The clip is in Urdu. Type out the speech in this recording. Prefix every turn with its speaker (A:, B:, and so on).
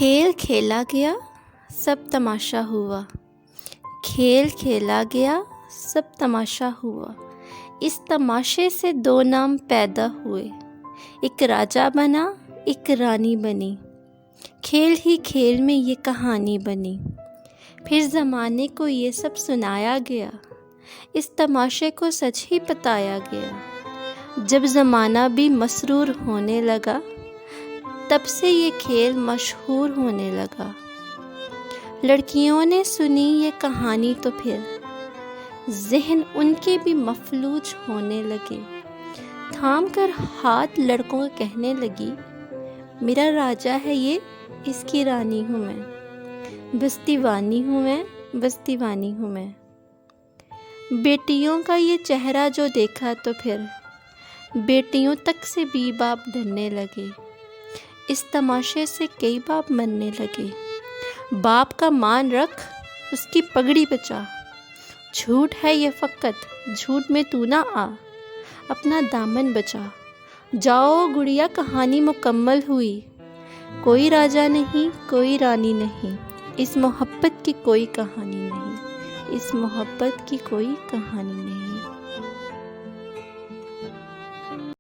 A: کھیل کھیلا گیا سب تماشا ہوا، کھیل کھیلا گیا سب تماشا ہوا، اس تماشے سے دو نام پیدا ہوئے، ایک راجا بنا ایک رانی بنی، کھیل ہی کھیل میں یہ کہانی بنی، پھر زمانے کو یہ سب سنایا گیا، اس تماشے کو سچ ہی بتایا گیا، جب زمانہ بھی مسرور ہونے لگا تب سے یہ کھیل مشہور ہونے لگا، لڑکیوں نے سنی یہ کہانی تو پھر ذہن ان کے بھی مفلوج ہونے لگے، تھام کر ہاتھ لڑکوں کو کہنے لگی میرا راجا ہے یہ، اس کی رانی ہوں میں، بس دیوانی ہوں میں، بس دیوانی ہوں میں۔ بیٹیوں کا یہ چہرہ جو دیکھا تو پھر بیٹیوں تک سے بھی باپ ڈرنے لگے، اس تماشے سے کئی باپ مرنے لگے، باپ کا مان رکھ اس کی پگڑی بچا، جھوٹ ہے یہ فقط جھوٹ میں تو نہ آ، اپنا دامن بچا، جاؤ گڑیا کہانی مکمل ہوئی، کوئی راجا نہیں کوئی رانی نہیں، اس محبت کی کوئی کہانی نہیں، اس محبت کی کوئی کہانی نہیں۔